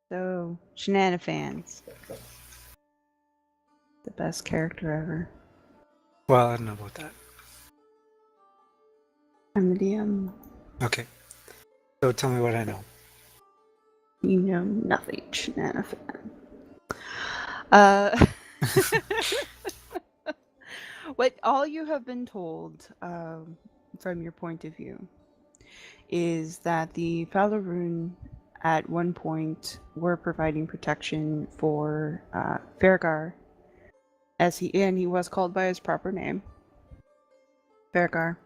So, Shenanifans. The best character ever. Well, I don't know about that. I'm the DM. Okay. So tell me what I know. You know nothing, Shenanifan. Uh, what all you have been told, from your point of view, is that the Falaroon at one point were providing protection for Fergar, he was called by his proper name, Fergar.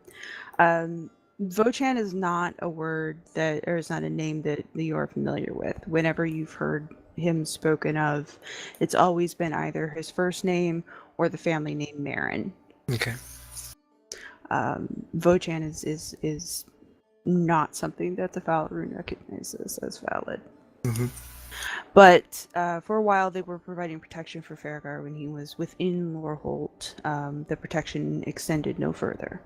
Vochan is not a word that, or is not a name that you are familiar with. Whenever you've heard him spoken of, it's always been either his first name or the family name Marin. Okay. Vochan is not something that the Falaroon recognizes as valid. Mm-hmm. But for a while, they were providing protection for Fergar when he was within Lorholt. The protection extended no further.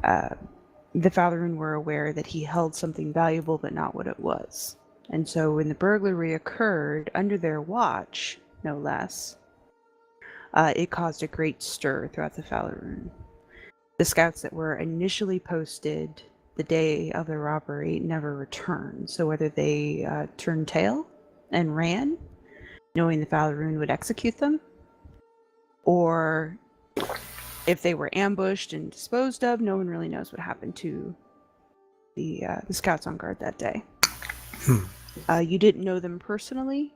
The Falaroon were aware that he held something valuable, but not what it was. And so when the burglary occurred, under their watch, no less, it caused a great stir throughout the Falaroon. The scouts that were initially posted the day of the robbery never returned. So whether they turned tail and ran, knowing the Falaroon would execute them, or if they were ambushed and disposed of, no one really knows what happened to the scouts on guard that day. You didn't know them personally.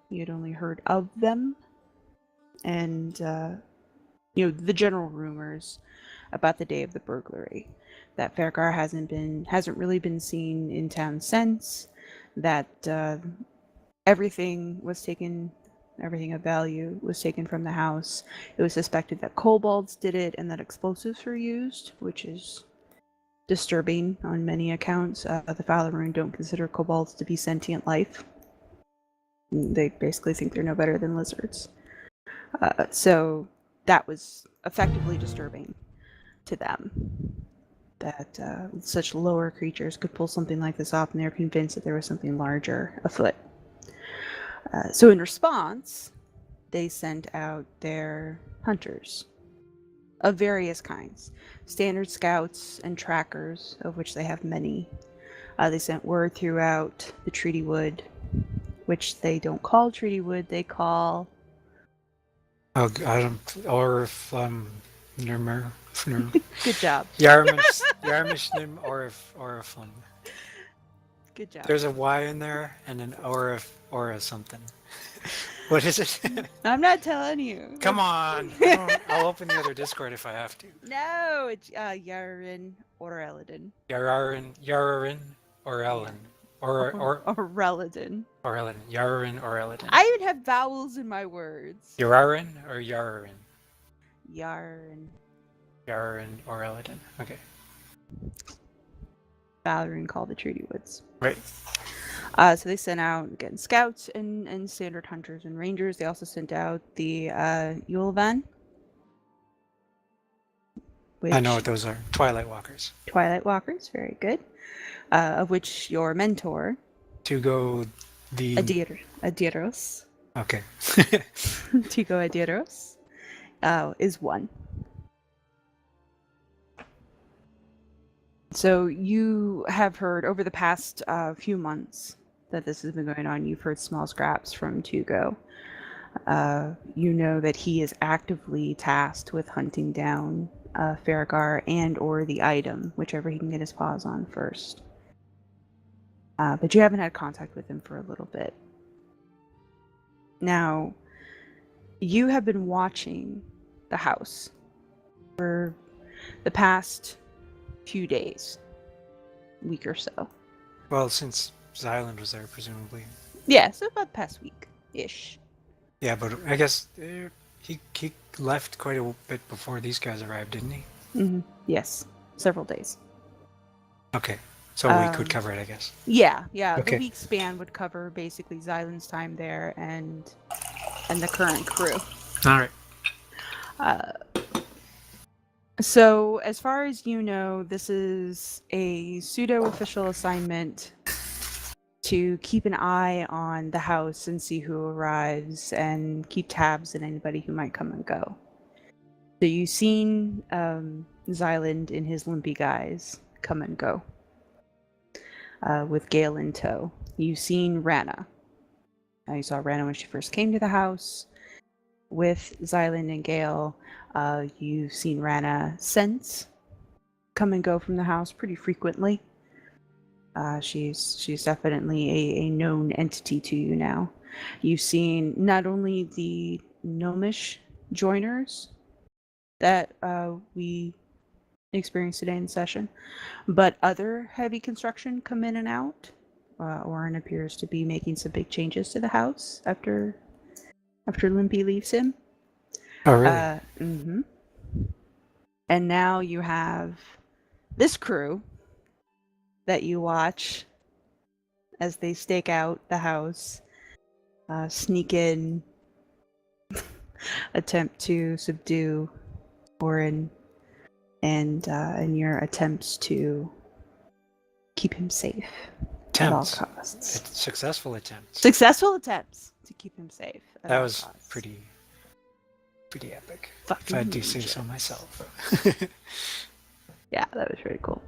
You had only heard of them. And, the general rumors about the day of the burglary. That Fergar hasn't really been seen in town since. That everything of value was taken from the house. It was suspected that kobolds did it and that explosives were used, which is disturbing on many accounts. The Falaroon don't consider kobolds to be sentient life. They basically think they're no better than lizards. So that was effectively disturbing to them, that such lower creatures could pull something like this off, and they're convinced that there was something larger afoot. So in response, they sent out their hunters of various kinds. Standard scouts and trackers, of which they have many. They sent word throughout the Treaty Wood, which they don't call Treaty Wood, they call... Oh, I don't... Or if... Nurmer... Good job. Yarmishnim or fun. Good job. There's a Y in there and an or something. What is it? I'm not telling you. Come on. I'll open the other Discord if I have to. No, it's Yarin or Eladin. Yararin or Ellen. Or Reladin. Or Ellen. Yararin or Eladin. I even have vowels in my words. Yararin or Yararin? Yarin. Yararin or Eladin. Okay. Falaroon called the Treaty Woods. Right. So they sent out, again, scouts and standard hunters and rangers. They also sent out the Yulvan. I know what those are. Twilight Walkers. Twilight Walkers, very good. Of which your mentor... Tugo the... Adieros. Okay. Tugo Adieros is one. So you have heard over the past few months that this has been going on. You've heard small scraps from Tugo. You know that he is actively tasked with hunting down Fergar and or the item, whichever he can get his paws on first. But you haven't had contact with him for a little bit. Now, you have been watching the house for the past few days, week or so. Well, since Zyland was there, presumably. Yeah, so about the past week-ish. Yeah, but I guess he left quite a bit before these guys arrived, didn't he? Mm-hmm. Yes, several days. Okay, so we could cover it, I guess. Yeah. Okay. The week span would cover basically Zyland's time there and the current crew. All right. So, as far as you know, this is a pseudo-official assignment to keep an eye on the house and see who arrives and keep tabs on anybody who might come and go. So you've seen Zyland in his limpy guise come and go with Gale in tow. You've seen Rana. You saw Rana when she first came to the house with Zyland and Gale. You've seen Rana since come and go from the house pretty frequently. She's definitely a known entity to you now. You've seen not only the gnomish joiners that we experienced today in session, but other heavy construction come in and out. Auron appears to be making some big changes to the house after Limpy leaves him. Oh, really? Mm-hmm. And now you have this crew that you watch as they stake out the house, sneak in, attempt to subdue Auron, and your attempts to keep him safe at all costs. Successful attempts. Successful attempts to keep him safe. That was pretty epic. If I do say so myself. Yeah, that was pretty cool.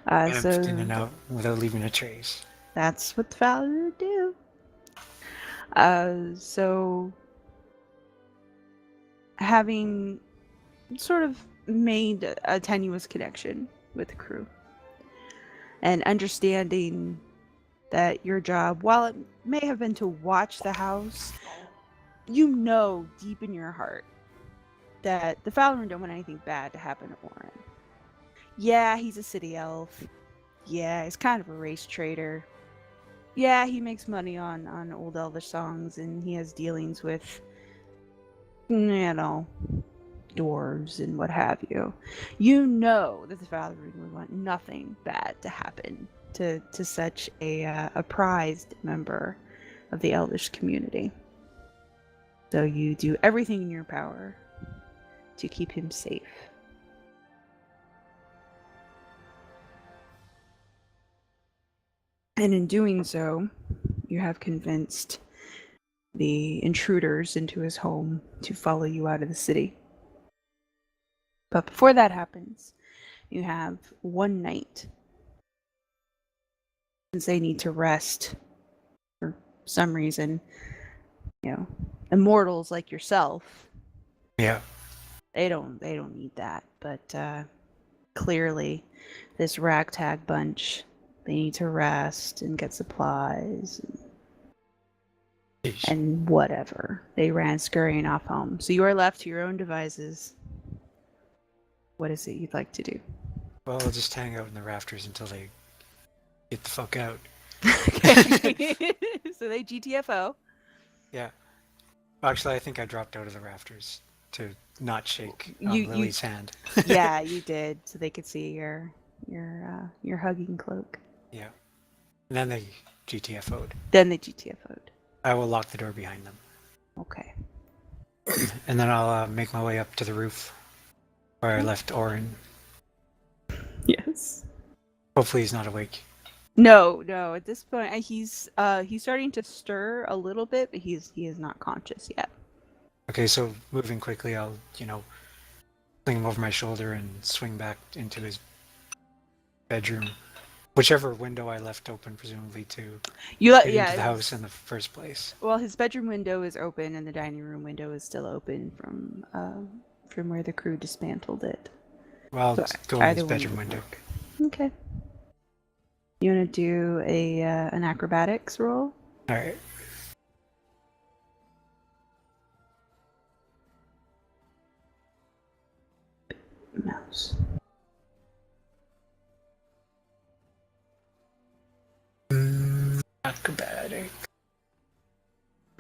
So in and out without leaving a trace. That's what the Valor do. So having sort of made a tenuous connection with the crew and understanding that your job, while it may have been to watch the house, you know deep in your heart that the Fowlerin don't want anything bad to happen to Auron. Yeah, he's a city elf. Yeah, he's kind of a race trader. Yeah, he makes money on old elvish songs, and he has dealings with, dwarves and what have you. You know that the Fowlerin would want nothing bad to happen to such a prized member of the elvish community. So you do everything in your power to keep him safe. And in doing so, you have convinced the intruders into his home to follow you out of the city. But before that happens, you have one night. Since they need to rest for some reason, immortals like yourself. Yeah. They don't need that, but clearly this ragtag bunch, they need to rest and get supplies and whatever. They ran scurrying off home. So you are left to your own devices. What is it you'd like to do? Well, I'll just hang out in the rafters until they get the fuck out. Okay. So they GTFO. Yeah. Actually, I think I dropped out of the rafters to not shake Lily's hand. Yeah, you did, so they could see your hugging cloak. Yeah. And then they GTFO'd. I will lock the door behind them. Okay. And then I'll make my way up to the roof where I left Auron. Yes. Hopefully he's not awake. No. At this point, he's starting to stir a little bit, but he is not conscious yet. Okay, so moving quickly, I'll fling him over my shoulder and swing back into his bedroom, whichever window I left open, presumably to get into the house in the first place. Well, his bedroom window is open, and the dining room window is still open from where the crew dismantled it. Well, so go in his bedroom window. Okay. You want to do an acrobatics roll? All right. Mouse. Acrobatic.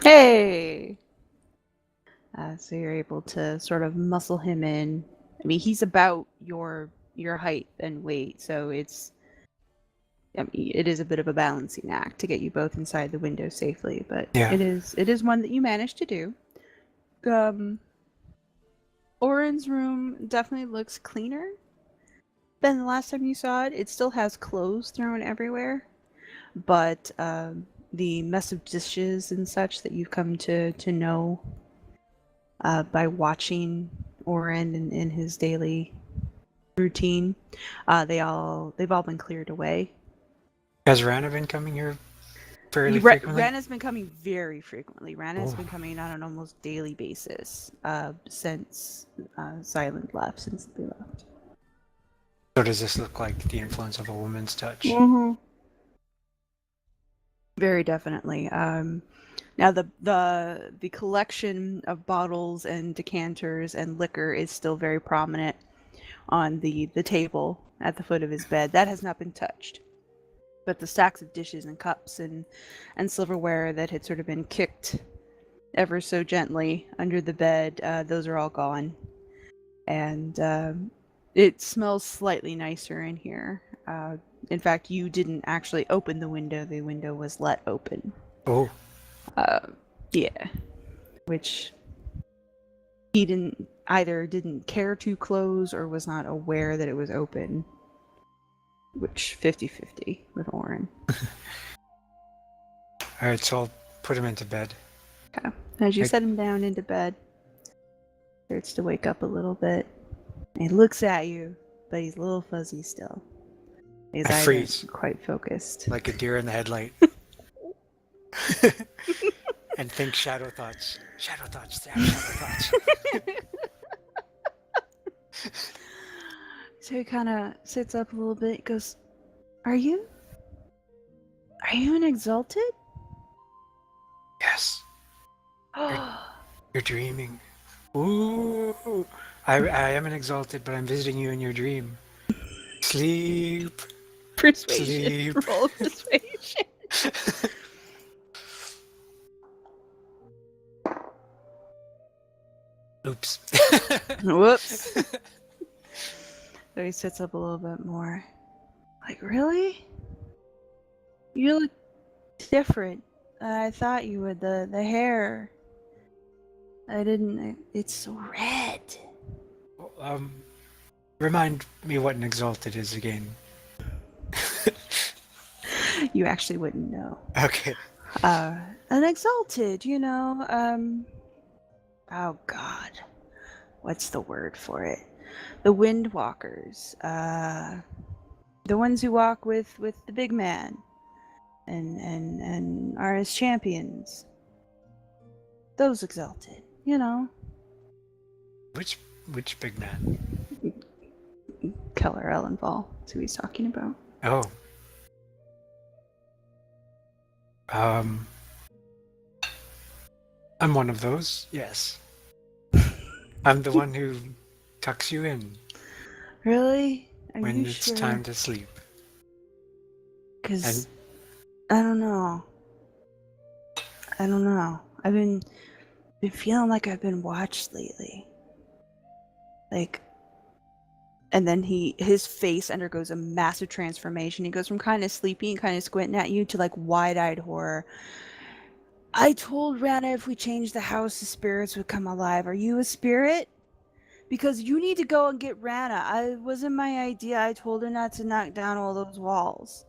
Hey! So you're able to sort of muscle him in. I mean, he's about your height and weight, so it is a bit of a balancing act to get you both inside the window safely, but yeah. it is one that you managed to do. Auron's room definitely looks cleaner than the last time you saw it. It still has clothes thrown everywhere, but the mess of dishes and such that you've come to know by watching Auron in his daily routine, they've all been cleared away. Has Rana been coming here fairly frequently? Rana's been coming very frequently. Rana's been coming on an almost daily basis since Silent left, since they left. So does this look like the influence of a woman's touch? Mm-hmm. Very definitely. Now the collection of bottles and decanters and liquor is still very prominent on the table at the foot of his bed. That has not been touched. But the stacks of dishes and cups and silverware that had sort of been kicked ever so gently under the bed, those are all gone. And it smells slightly nicer in here. In fact, you didn't actually open the window. The window was let open. Oh. Yeah. Which he didn't care to close or was not aware that it was open. Which 50-50 with Auron. Alright, so I'll put him into bed. Okay. As you set him down into bed, starts to wake up a little bit. And he looks at you, but he's a little fuzzy still. His eyes freeze. aren't quite focused. Like a deer in the headlight. And think shadow thoughts. Shadow thoughts. Shadow thoughts. So he kind of sits up a little bit, goes, Are you an exalted? Yes. You're dreaming. Ooh. I am an exalted, but I'm visiting you in your dream. Sleep. Persuasion. Sleep. Roll persuasion. Oops. Whoops. So he sits up a little bit more. Like, really? You look different. I thought you would. The hair. I didn't. It's so red. Remind me what an exalted is again. You actually wouldn't know. Okay. An exalted, oh God. What's the word for it? The windwalkers. The ones who walk with the big man. And are his champions. Those exalted, Which big man? Keller Ellenval, that's who he's talking about. Oh. I'm one of those, yes. I'm the one who tucks you in. Really? When it's time to sleep. Because I don't know. I've been feeling like I've been watched lately. And then his face undergoes a massive transformation. He goes from kind of sleepy and kind of squinting at you to like wide-eyed horror. I told Rana if we changed the house, the spirits would come alive. Are you a spirit? Because you need to go and get Rana. It wasn't my idea. I told her not to knock down all those walls.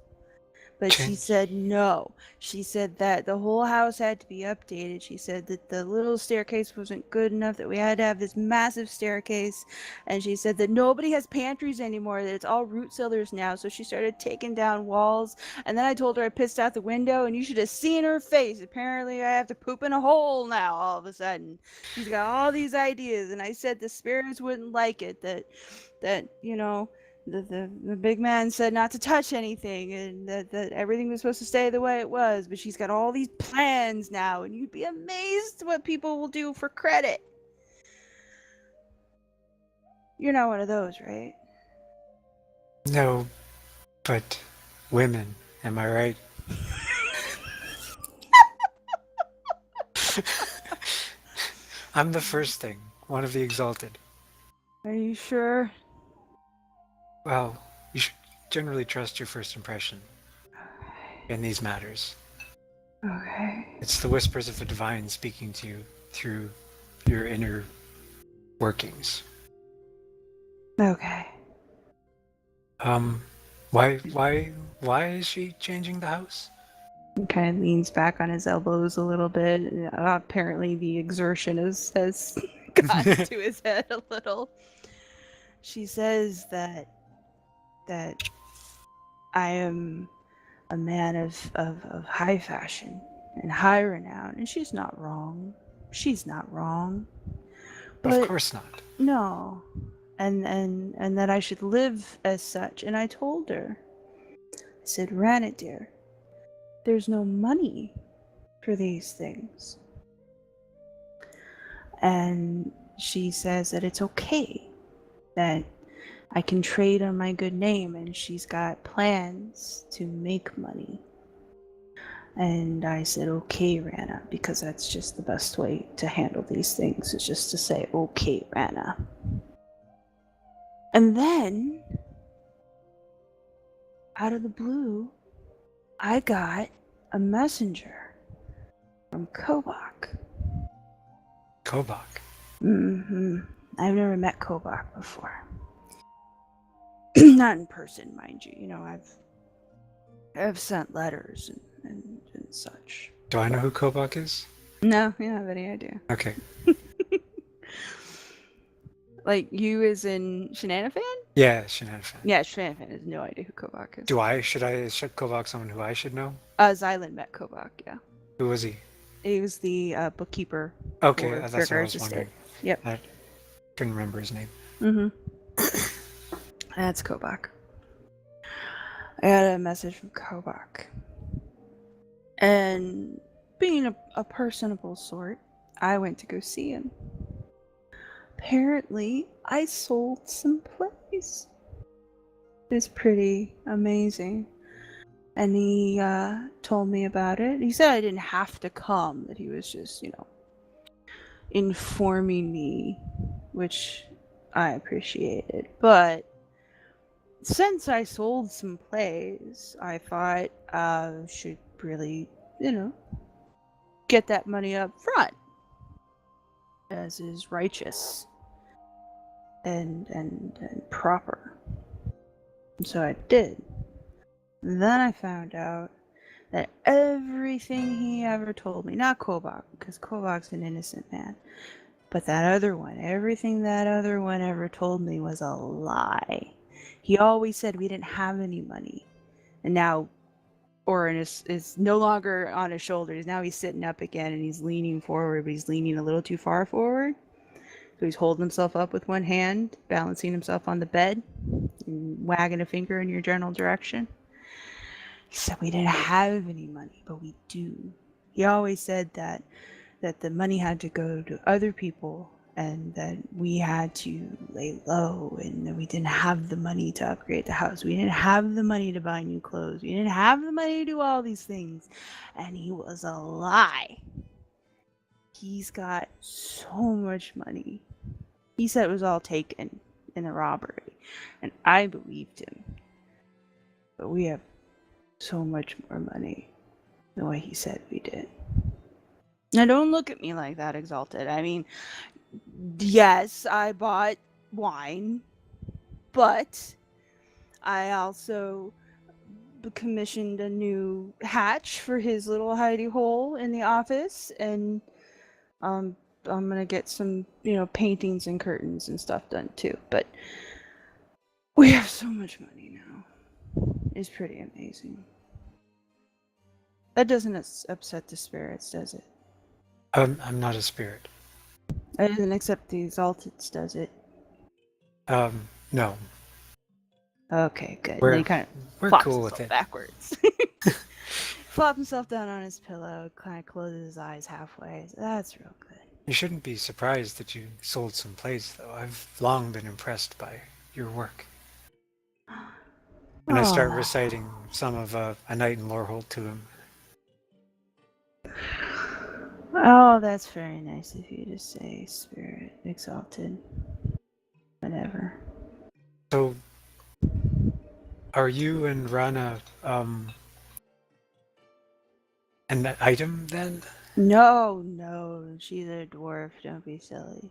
But she said no. She said that the whole house had to be updated. She said that the little staircase wasn't good enough, that we had to have this massive staircase. And she said that nobody has pantries anymore, that it's all root cellars now. So she started taking down walls. And then I told her I pissed out the window, and you should have seen her face. Apparently I have to poop in a hole now all of a sudden. She's got all these ideas. And I said the spirits wouldn't like it, that the big man said not to touch anything, and that everything was supposed to stay the way it was, but she's got all these plans now, and you'd be amazed what people will do for credit. You're not one of those, right? No, but women, am I right? I'm the first thing, one of the exalted. Are you sure? Well, you should generally trust your first impression in these matters. Okay. It's the whispers of the divine speaking to you through your inner workings. Okay. Why is she changing the house? He kind of leans back on his elbows a little bit. Apparently, the exertion has gotten to his head a little. She says that I am a man of high fashion and high renown, and she's not wrong. She's not wrong. But of course not. no. And that I should live as such. And I told her, I said, Rana dear, there's no money for these things. And she says that it's okay, that I can trade on my good name, and she's got plans to make money. And I said, okay, Rana, because that's just the best way to handle these things, is just to say, okay, Rana. And then, out of the blue, I got a messenger from Kobach. Kobach? Mm-hmm. I've never met Kobach before. Not in person, mind you. You know, I've sent letters and such. Do I know who Kobach is? No, you don't have any idea. Okay. Like, you as in Shenanifan? Yeah, Shenanifan. Yeah, Shenanifan has no idea who Kobach is. Should Kobach someone who I should know? Xylan met Kobach, yeah. Who was he? He was the bookkeeper. Okay, for that's what I Gergar's was wondering. estate. Yep. I couldn't remember his name. Mm-hmm. That's Kobach. I got a message from Kobach. And being a personable sort, I went to go see him. Apparently, I sold some plays. It's pretty amazing. And he told me about it. He said I didn't have to come, that he was just, informing me, which I appreciated. But since I sold some plays, I thought I should really, get that money up front, as is righteous and proper. And so I did. Then I found out that everything he ever told me, not Kobach, because Kobach's an innocent man, but that other one, everything that other one ever told me was a lie. He always said we didn't have any money. And now Auron is no longer on his shoulders. Now he's sitting up again and he's leaning forward, but he's leaning a little too far forward. So he's holding himself up with one hand, balancing himself on the bed, and wagging a finger in your general direction. He said we didn't have any money, but we do. He always said that the money had to go to other people, and that we had to lay low, and that we didn't have the money to upgrade the house. We didn't have the money to buy new clothes. We didn't have the money to do all these things. And he was a lie. He's got so much money. He said it was all taken in the robbery, and I believed him. But we have so much more money than what he said we did. Now, don't look at me like that, Exalted. I mean, yes, I bought wine, but I also commissioned a new hatch for his little hidey hole in the office, and I'm gonna get some, paintings and curtains and stuff done too. But we have so much money now. It's pretty amazing. That doesn't upset the spirits, does it? I'm not a spirit. It doesn't accept the Exalteds, does it? No. Okay, good. We're, then he kind of we're flops cool with himself it. backwards. Flops himself down on his pillow, kind of closes his eyes halfway. That's real good. You shouldn't be surprised that you sold some plays, though. I've long been impressed by your work. And I start reciting some of A Night in Lorholt to him. Oh, that's very nice of you to say, Spirit Exalted. Whatever. So, are you and Rana, an item, then? No, she's a dwarf, don't be silly.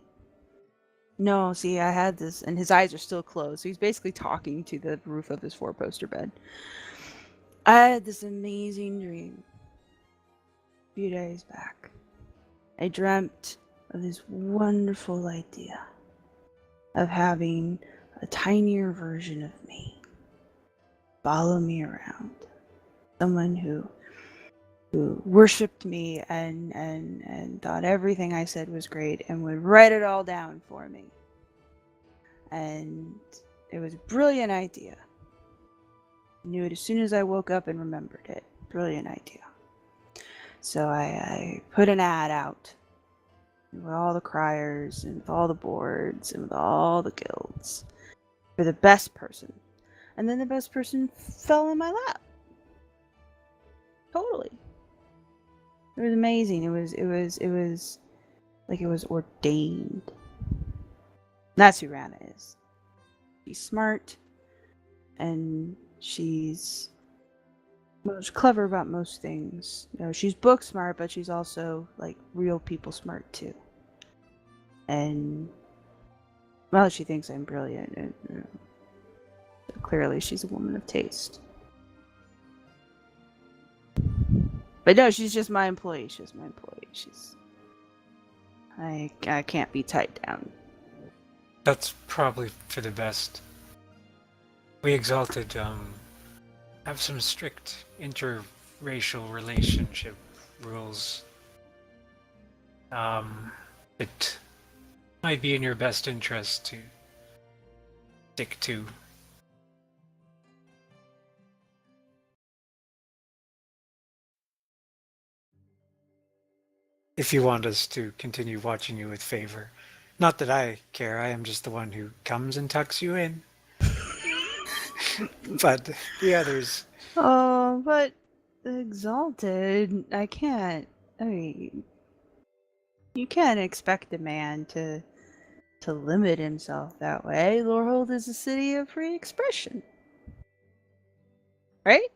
No, see, I had this, and his eyes are still closed, so he's basically talking to the roof of his four-poster bed. I had this amazing dream few days back, I dreamt of this wonderful idea of having a tinier version of me follow me around. Someone who worshipped me and thought everything I said was great and would write it all down for me. And it was a brilliant idea. I knew it as soon as I woke up and remembered it. Brilliant idea. So I put an ad out with all the criers and with all the boards and with all the guilds for the best person. And then the best person fell in my lap. Totally. It was amazing. It was like it was ordained. That's who Rana is. She's smart, and she's clever about most things. You know, she's book smart, but she's also like real people smart too. And well, she thinks I'm brilliant. And, so clearly, she's a woman of taste. But no, she's just my employee. I can't be tied down. That's probably for the best. We Exalted have some strict interracial relationship rules. It might be in your best interest to stick to. If you want us to continue watching you with favor. Not that I care, I am just the one who comes and tucks you in. But the others... Oh, but Exalted, I can't. I mean, you can't expect a man to limit himself that way. Lorholt is a city of free expression. Right?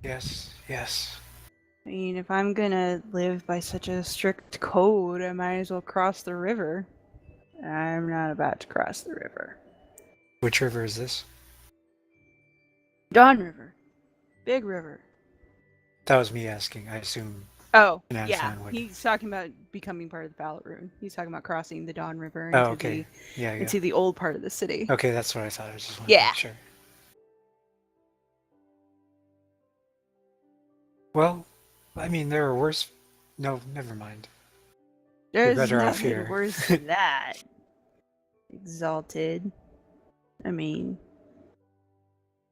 Yes. I mean, if I'm gonna live by such a strict code, I might as well cross the river. I'm not about to cross the river. Which river is this? Dawn River. Big river. That was me asking, I assume. Oh, Shenanifan yeah. would. He's talking about becoming part of the Ballot Rune. He's talking about crossing the Dawn River Oh, okay. into the old part of the city. Okay, that's what I thought. I just wanted to make sure. Well, I mean, there are worse... No, never mind. There's better off nothing here. worse than that. Exalted. I mean,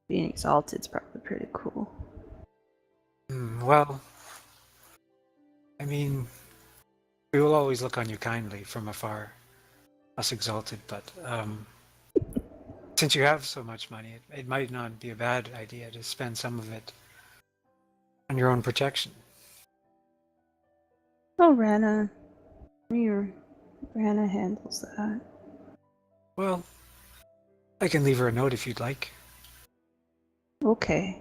being exalted's probably pretty cool. Well, I mean, we will always look on you kindly from afar, us Exalted, but since you have so much money, it might not be a bad idea to spend some of it on your own protection. Oh, Rana handles that. Well, I can leave her a note if you'd like. Okay.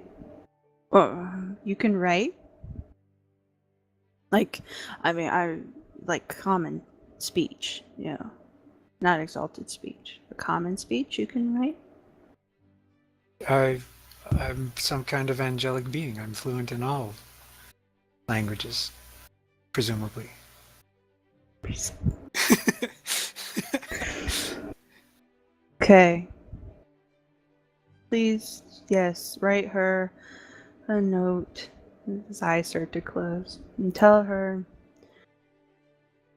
You can write? Like common speech, you know. Not exalted speech. But common speech you can write? I'm some kind of angelic being. I'm fluent in all languages, presumably. Okay. Please, yes, write her a note as his eyes start to close and tell her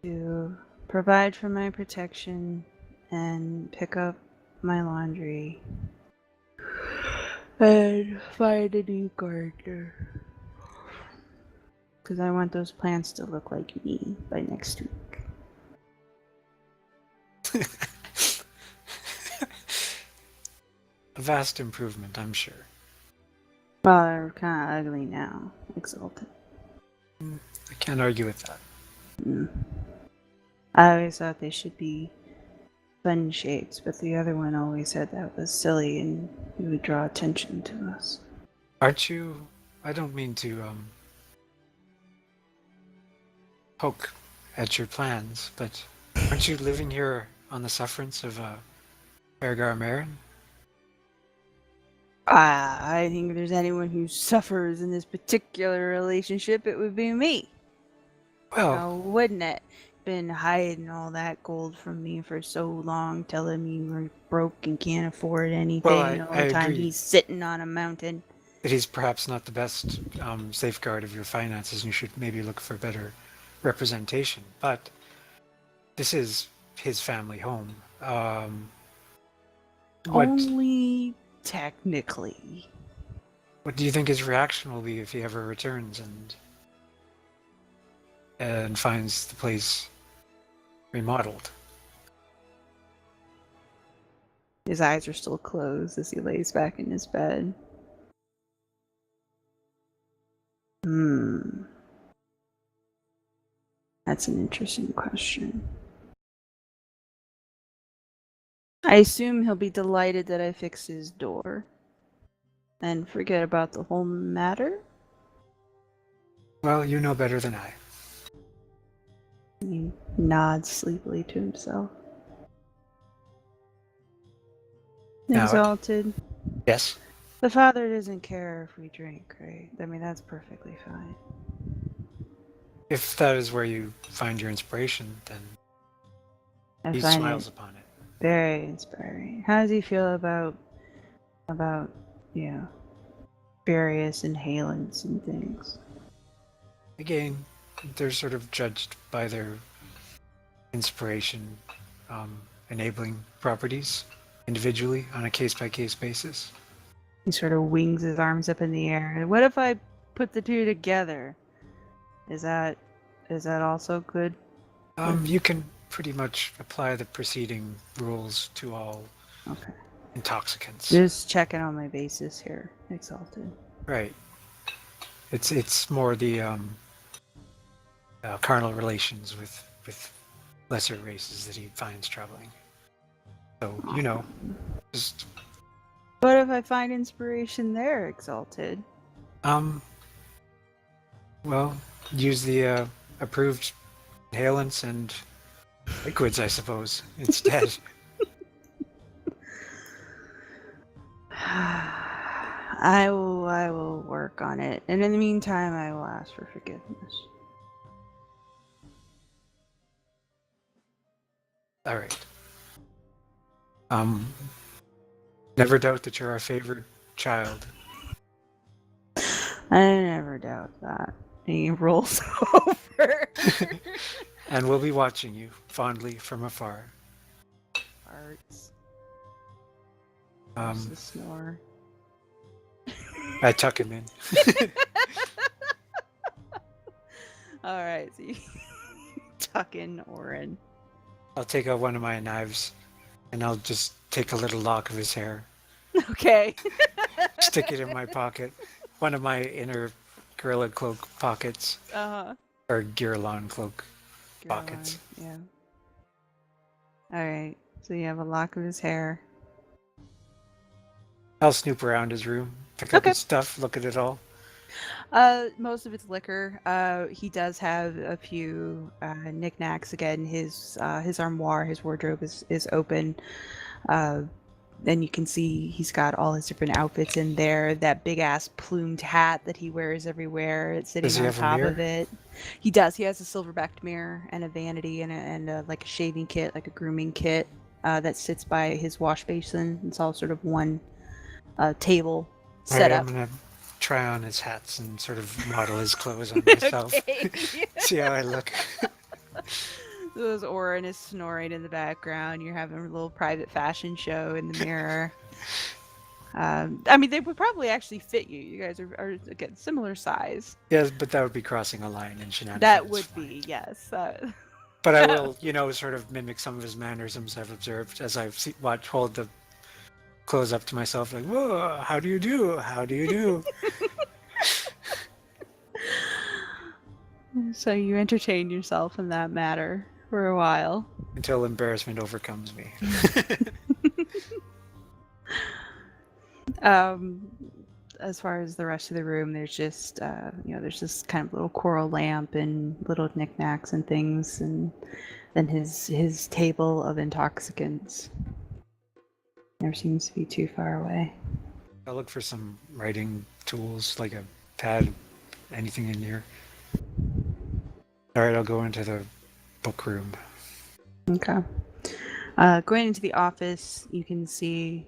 to provide for my protection and pick up my laundry and find a new gardener. Because I want those plants to look like me by next week. A vast improvement, I'm sure. Well, they're kind of ugly now. Exalted. I can't argue with that. I always thought they should be fun shapes, but the other one always said that was silly and it would draw attention to us. Aren't you... I don't mean to poke at your plans, but aren't you living here on the sufferance of Ergar Marin? I think if there's anyone who suffers in this particular relationship, it would be me. Well, Now, wouldn't it? Been hiding all that gold from me for so long, telling me we're broke and can't afford anything all I the time. agree He's sitting on a mountain. that he's perhaps not the best safeguard of your finances, and you should maybe look for better representation. But this is his family home. What Only technically. what do you think his reaction will be if he ever returns and finds the place remodeled? His eyes are still closed as he lays back in his bed. That's an interesting question. I assume he'll be delighted that I fixed his door. And forget about the whole matter? Well, you know better than I. He nods sleepily to himself. Now, Exalted. yes. The father doesn't care if we drink, right? I mean, that's perfectly fine. If that is where you find your inspiration, then I he find smiles it upon it. very inspiring. How does he feel about you know, various inhalants and things? Again, they're sort of judged by their inspiration enabling properties individually on a case-by-case basis. He sort of wings his arms up in the air. What if I put the two together? Is that also good? You can pretty much apply the preceding rules to all Okay. intoxicants. Just checking on my basis here, Exalted. Right. It's more the carnal relations with lesser races that he finds troubling. So, just What if I find inspiration there, Exalted? well, use the approved inhalants and liquids, I suppose, instead. I will work on it. And in the meantime, I will ask for forgiveness. All right. Never doubt that you're our favorite child. I never doubt that. He rolls over. And we'll be watching you fondly from afar. Farts. Um, The snore. I tuck him in. All right, so you tuck in Auron. I'll take out one of my knives and I'll just take a little lock of his hair, Okay. stick it in my pocket, one of my inner gorilla cloak pockets, or Girlon cloak pockets. Yeah. All right. So you have a lock of his hair. I'll snoop around his room, pick up his stuff, look at it all. Most of it's liquor. He does have a few knickknacks. Again, his armoire, his wardrobe is open. Then you can see he's got all his different outfits in there. That big ass plumed hat that he wears everywhere. It's sitting Does he on have a top mirror? of it. He does. He has a silver-backed mirror and a vanity and a like a shaving kit, like a grooming kit that sits by his wash basin. It's all sort of one table set up. I'm gonna try on his hats and sort of model his clothes on myself. See how I look. Those Auron is snoring in the background. You're having a little private fashion show in the mirror. I mean, they would probably actually fit you. You guys are again similar size. Yes, but that would be crossing a line in Shenanifan. That would be, yes. But I will, sort of mimic some of his mannerisms I've observed as I've hold the clothes up to myself, like, whoa, how do you do? How do you do? So you entertained yourself in that matter for a while. Until embarrassment overcomes me. As far as the rest of the room, there's just there's this kind of little coral lamp and little knickknacks and things, and then his table of intoxicants. Never seems to be too far away. I'll look for some writing tools, like a pad, anything in here. All right, I'll go into the book room. Okay. Going into the office, you can see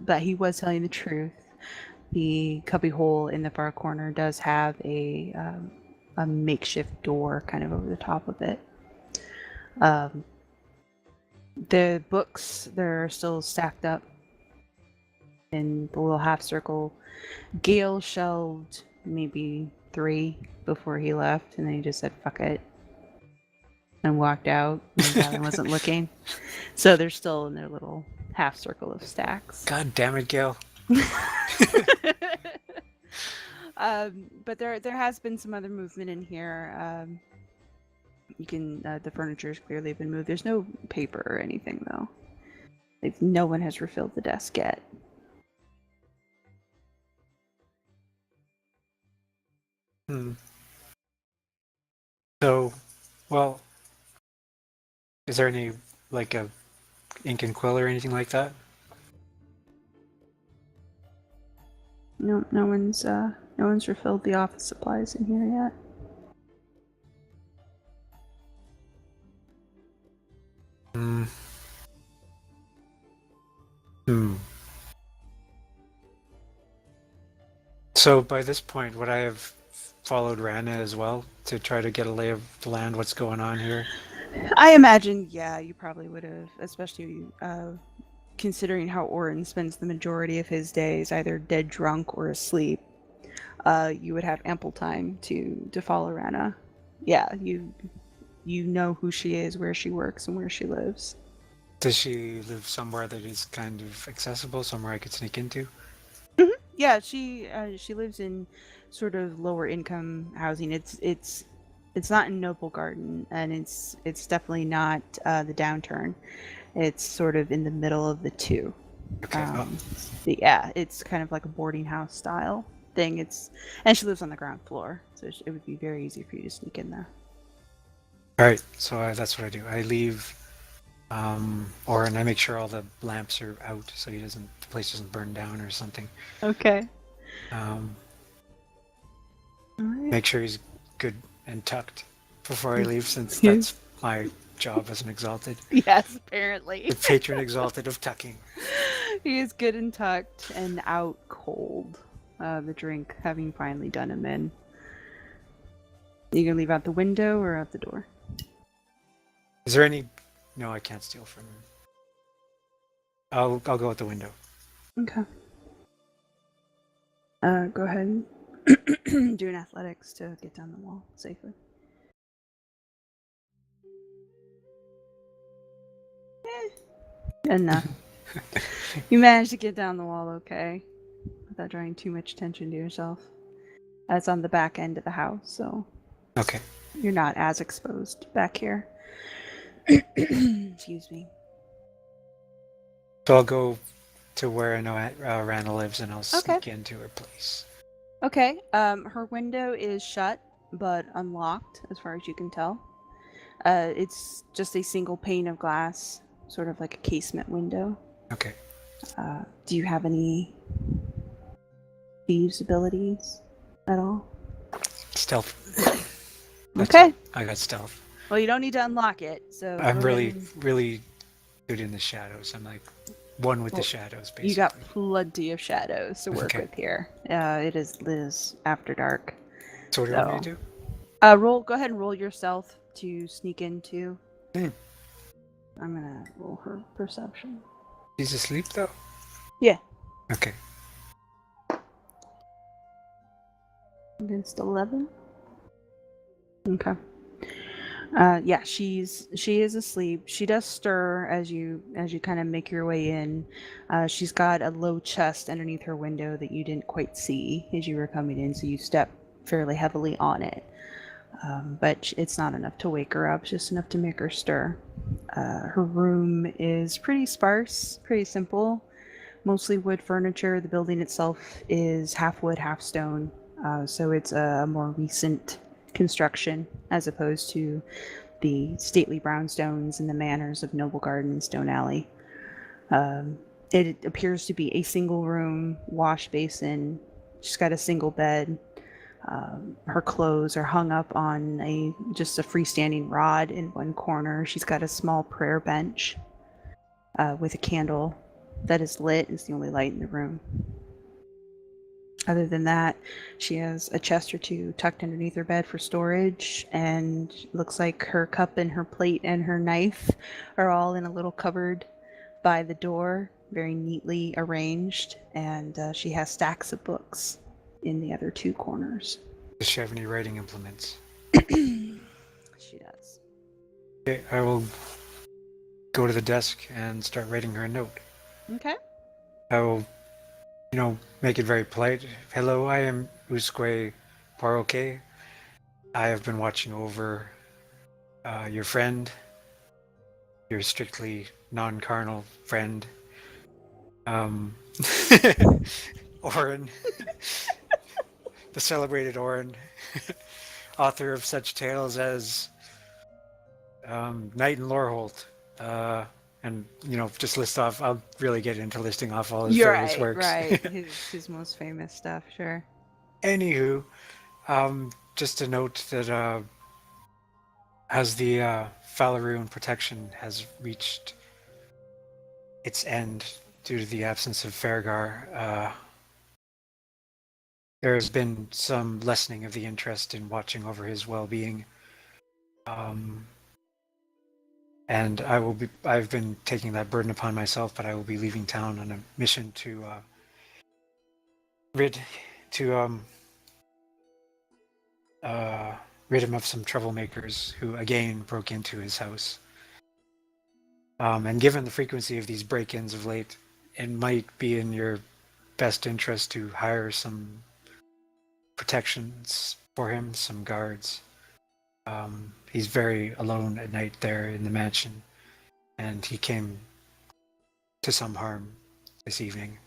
that he was telling the truth. The cubbyhole in the far corner does have a makeshift door kind of over the top of it. The books, they're still stacked up in the little half circle. Gale shelved maybe 3 before he left, and then he just said, fuck it, and walked out, and Varyan wasn't looking. So they're still in their little half circle of stacks. God damn it, Gale. But there has been some other movement in here. You can the furniture's clearly been moved. There's no paper or anything though. Like no one has refilled the desk yet. So, well, is there any like a ink and quill or anything like that? No one's refilled the office supplies in here yet. So by this point, would I have followed Rana as well to try to get a lay of the land, what's going on here? I imagine, yeah, you probably would have, especially considering how Auron spends the majority of his days either dead drunk or asleep. You would have ample time to follow Rana. Yeah, you know who she is, where she works, and where she lives. Does she live somewhere that is kind of accessible, somewhere I could sneak into? Mm-hmm. Yeah, she lives in sort of lower income housing. It's not in Noble Garden, and it's definitely not the downturn. It's sort of in the middle of the two. Okay. Yeah, it's kind of like a boarding house style thing. And she lives on the ground floor, so it would be very easy for you to sneak in there. All right, so that's what I do. I leave Auron. I make sure all the lamps are out so the place doesn't burn down or something. Okay. All right. Make sure he's good and tucked before I leave, since that's my job as an exalted. Yes, apparently. The patron exalted of tucking. He is good and tucked and out cold. The drink having finally done him in. You gonna leave out the window or out the door? Is there any? No, I can't steal from him. I'll go out the window. Okay. Go ahead and do an athletics to get down the wall safely. Enough. You managed to get down the wall okay, without drawing too much attention to yourself. That's on the back end of the house, so Okay. you're not as exposed back here. Excuse me. So I'll go to where I know Rana lives, and I'll sneak into her place. Okay. Her window is shut, but unlocked, as far as you can tell. It's just a single pane of glass, sort of like a casement window. Okay. Do you have any thieves' abilities at all? Stealth. Okay. I got stealth. Well, you don't need to unlock it, so... I'm really good in the shadows. I'm like one with the shadows, basically. You got plenty of shadows to work with here. It is after dark. So what do you want me to do? Go ahead and roll your stealth to sneak into. I'm gonna roll her perception. She's asleep, though? Yeah. Okay. Against 11? Okay. Yeah, she is asleep. She does stir as you kind of make your way in. She's got a low chest underneath her window that you didn't quite see as you were coming in, so you step fairly heavily on it. But it's not enough to wake her up, it's just enough to make her stir. Her room is pretty sparse, pretty simple, mostly wood furniture. The building itself is half wood, half stone, so it's a more recent construction as opposed to the stately brownstones and the manors of Noble Garden Stone Alley. It appears to be a single room wash basin. She's got a single bed. Her clothes are hung up on just a freestanding rod in one corner. She's got a small prayer bench with a candle that is lit. It's the only light in the room. Other than that, she has a chest or two tucked underneath her bed for storage, and looks like her cup and her plate and her knife are all in a little cupboard by the door, very neatly arranged, and she has stacks of books in the other two corners. Does she have any writing implements? She does. Okay, I will go to the desk and start writing her a note. Okay. I will, make it very polite. Hello, I am Usque Poroke. I have been watching over your friend, your strictly non-carnal friend, Auron, the celebrated Auron, author of such tales as Night in Lorholt, and just list off. I'll really get into listing off all his various works. Right. His most famous stuff, sure. Anywho, just a note that as the Falaroon protection has reached its end due to the absence of Fergar, there has been some lessening of the interest in watching over his well-being. And I've been taking that burden upon myself, but I will be leaving town on a mission to rid him of some troublemakers who again broke into his house. And given the frequency of these break-ins of late, it might be in your best interest to hire some protections for him, some guards. He's very alone at night there in the mansion, and he came to some harm this evening,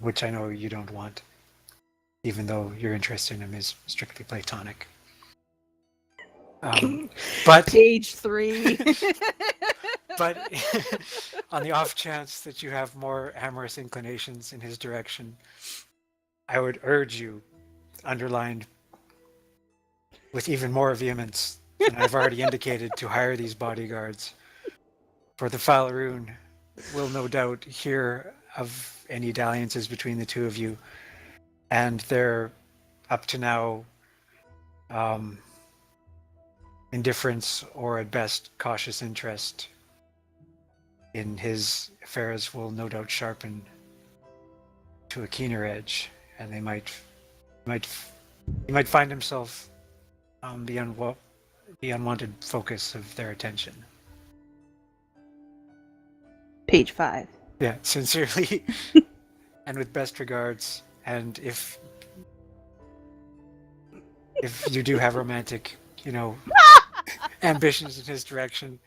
which I know you don't want, even though your interest in him is strictly platonic. But Page 3. But on the off chance that you have more amorous inclinations in his direction, I would urge you, underlined with even more vehemence than I've already indicated, to hire these bodyguards. For the Falaroon will no doubt hear of any dalliances between the two of you, and their, up to now, indifference or at best cautious interest in his affairs will no doubt sharpen to a keener edge, and he might find himself the unwanted focus of their attention. Page 5. Yeah, sincerely, and with best regards. And if you do have romantic, ambitions in his direction,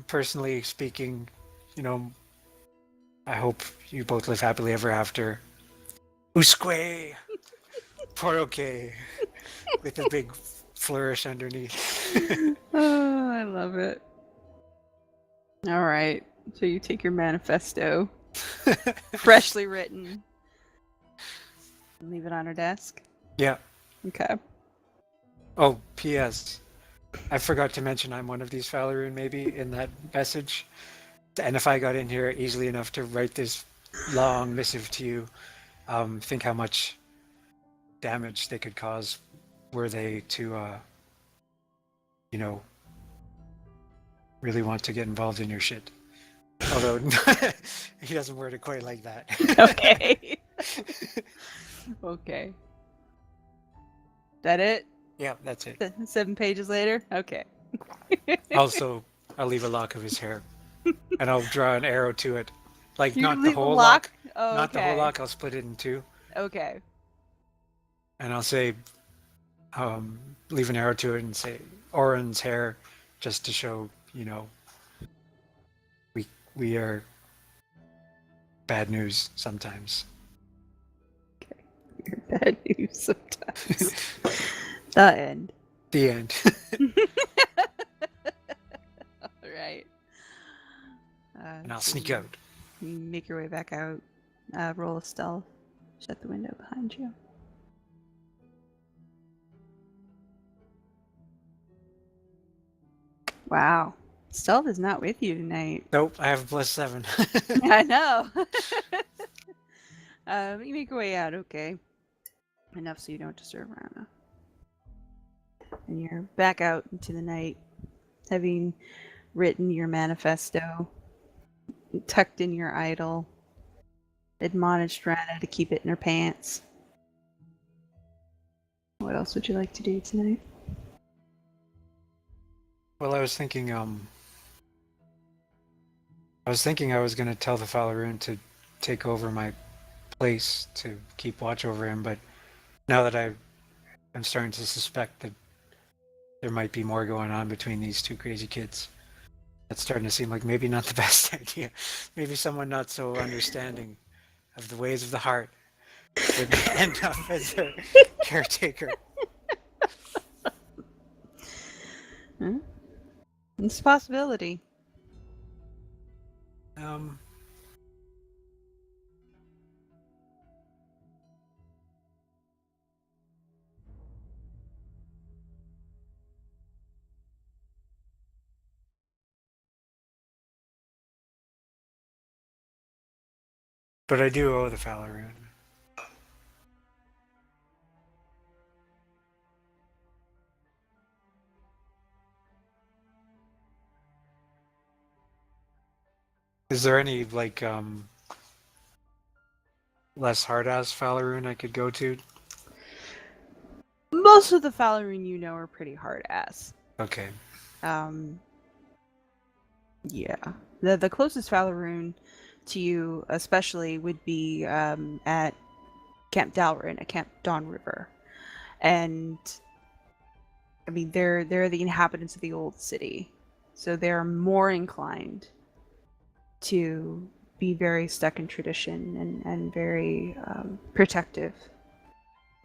personally speaking, I hope you both live happily ever after. Usque, Poroke, with a big flourish underneath. Oh, I love it. All right. So you take your manifesto, freshly written, and leave it on her desk? Yeah. Okay. Oh, P.S. I forgot to mention I'm one of these Falaroon maybe in that message. And if I got in here easily enough to write this long missive to you, think how much damage they could cause were they to, really want to get involved in your shit. Although he doesn't word it quite like that. Okay. Okay. That it? Yeah, that's it. 7 pages later? Okay. Also, I'll leave a lock of his hair, and I'll draw an arrow to it. Like, You not the leave a whole lock? lock. Oh, Not the whole okay. lock. I'll split it in two. Okay. And I'll say, leave an arrow to it and say, Auron's hair, just to show, we are bad news sometimes. Okay. You're bad news sometimes. The end. The end. All right. And I'll so sneak you out. Make your way back out. Roll a stealth. Shut the window behind you. Wow. Stealth is not with you tonight. Nope, I have a +7. I know. You make your way out, okay. Enough so you don't disturb Rana. And you're back out into the night, having written your manifesto, tucked in your idol, admonished Rana to keep it in her pants. What else would you like to do tonight? Well, I was thinking I was going to tell the Falaroon to take over my place to keep watch over him, but now that I'm starting to suspect that there might be more going on between these two crazy kids, that's starting to seem like maybe not the best idea. Maybe someone not so understanding of the ways of the heart would end up as their caretaker. It's a possibility. But I do owe the Falaroon. Is there any like less hard-ass Falaroon I could go to? Most of the Falaroon you know are pretty hard ass. Okay. Yeah. The closest Falaroon to you, especially, would be at Camp Dalrin, at Camp Dawn River, and I mean they're the inhabitants of the old city, so they're more inclined to be very stuck in tradition and very protective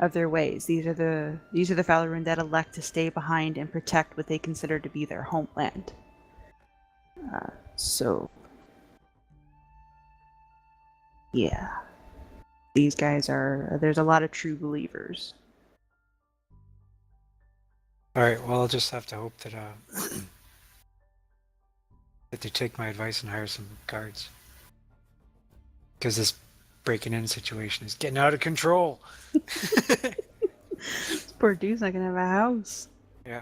of their ways. These are the Falaroon that elect to stay behind and protect what they consider to be their homeland. So, yeah, these guys are. There's a lot of true believers. All right. Well, I'll just have to hope that that they take my advice and hire some guards, because this breaking in situation is getting out of control. This poor dude's not gonna have a house. Yeah.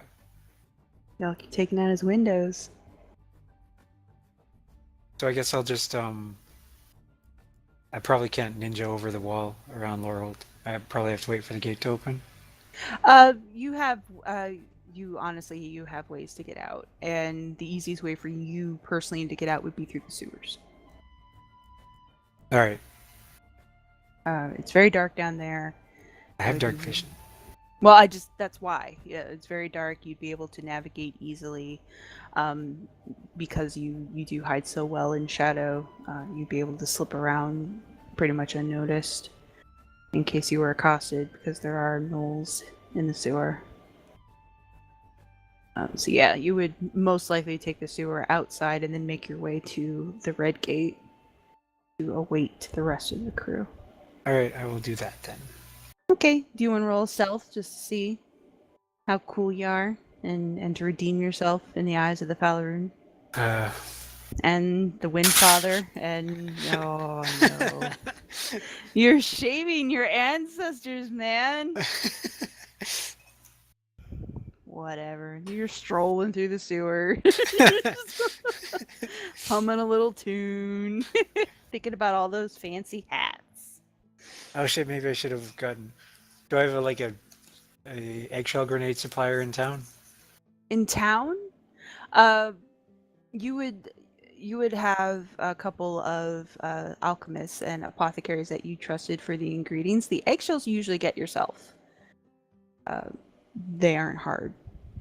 They'll keep taking out his windows. So I guess I'll just I probably can't ninja over the wall around Lorholt. I probably have to wait for the gate to open. You have you have ways to get out, and the easiest way for you personally to get out would be through the sewers. All right. It's very dark down there. I have dark vision. Well, that's why. Yeah, it's very dark. You'd be able to navigate easily, because you do hide so well in shadow. You'd be able to slip around pretty much unnoticed in case you were accosted, because there are gnolls in the sewer. So yeah, you would most likely take the sewer outside and then make your way to the Red Gate to await the rest of the crew. All right, I will do that then. Okay, do you want to roll stealth just to see how cool you are and to redeem yourself in the eyes of the Falaroon? And the Windfather, and oh no. You're shaming your ancestors, man. Whatever. You're strolling through the sewer. Humming a little tune. Thinking about all those fancy hats. Oh shit, maybe I should have gotten... Do I have a eggshell grenade supplier in town? In town? You would have a couple of alchemists and apothecaries that you trusted for the ingredients. The eggshells you usually get yourself. They aren't hard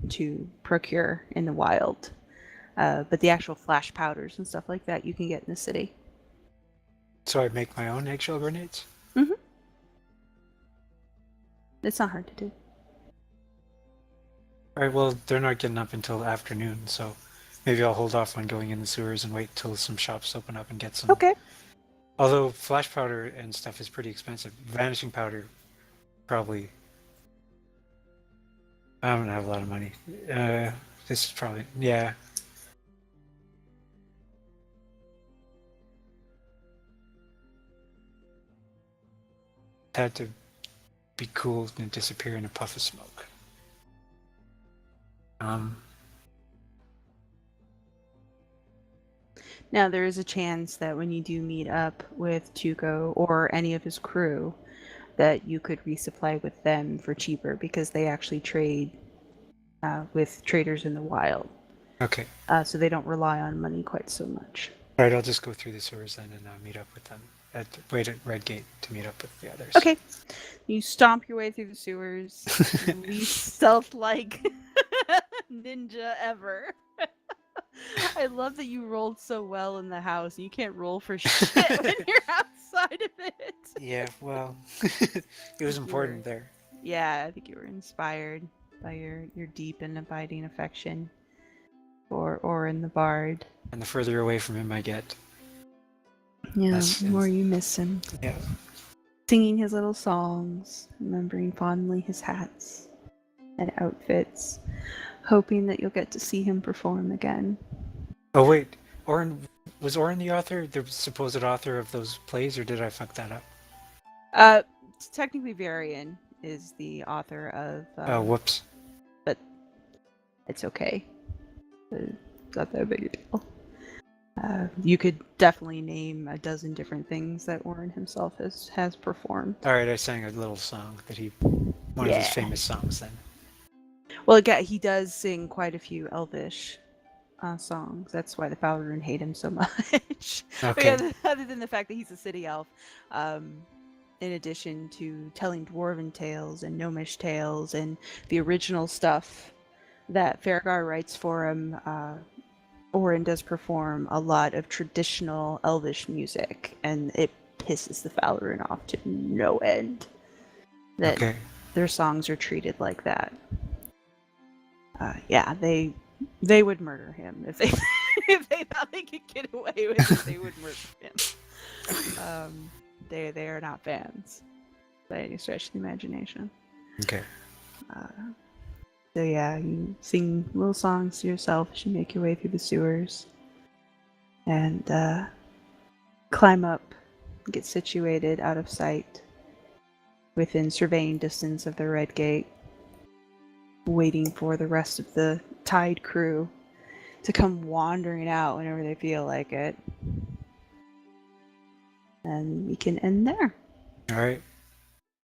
to procure in the wild. But the actual flash powders and stuff like that you can get in the city. So I make my own eggshell grenades? Mm-hmm. It's not hard to do. Alright, well, they're not getting up until afternoon, so maybe I'll hold off on going in the sewers and wait till some shops open up and get some. Okay. Although flash powder and stuff is pretty expensive. Vanishing powder, probably... I don't have a lot of money. This is probably... Yeah, had to be cooled and disappear in a puff of smoke. Now, there is a chance that when you do meet up with Tuco or any of his crew, that you could resupply with them for cheaper because they actually trade with traders in the wild. Okay. So they don't rely on money quite so much. All right, I'll just go through the sewers then and meet up with them. Wait at Red Gate to meet up with the others. Okay. You stomp your way through the sewers. Least stealth-like ninja ever. I love that you rolled so well in the house. You can't roll for shit when you're outside of it. Yeah, well, it was important there. Yeah, I think you were inspired by your deep and abiding affection for Auron the Bard. And the further away from him I get. Yeah, the more you miss him. Yeah. Singing his little songs, remembering fondly his hats and outfits, hoping that you'll get to see him perform again. Oh wait, was Auron the supposed author of those plays, or did I fuck that up? Technically Varyan is the author of... Oh, whoops. But it's okay. It's not that big a deal. You could definitely name a dozen different things that Auron himself has performed. Alright, I sang a little song that one of his famous songs then. Well, again, he does sing quite a few Elvish songs. That's why the Falrun hate him so much. Okay. Yeah, other than the fact that he's a city elf, in addition to telling dwarven tales and gnomish tales and the original stuff that Farragar writes for him, Auron does perform a lot of traditional Elvish music, and it pisses the Falrun off to no end that their songs are treated like that. Yeah, they would murder him if they if they thought they could get away with it. They would murder him. They are not fans by any stretch of the imagination. Okay. So yeah, you sing little songs to yourself as you make your way through the sewers, and climb up, get situated out of sight, within surveying distance of the Red Gate, waiting for the rest of the Tide crew to come wandering out whenever they feel like it. And we can end there. All right.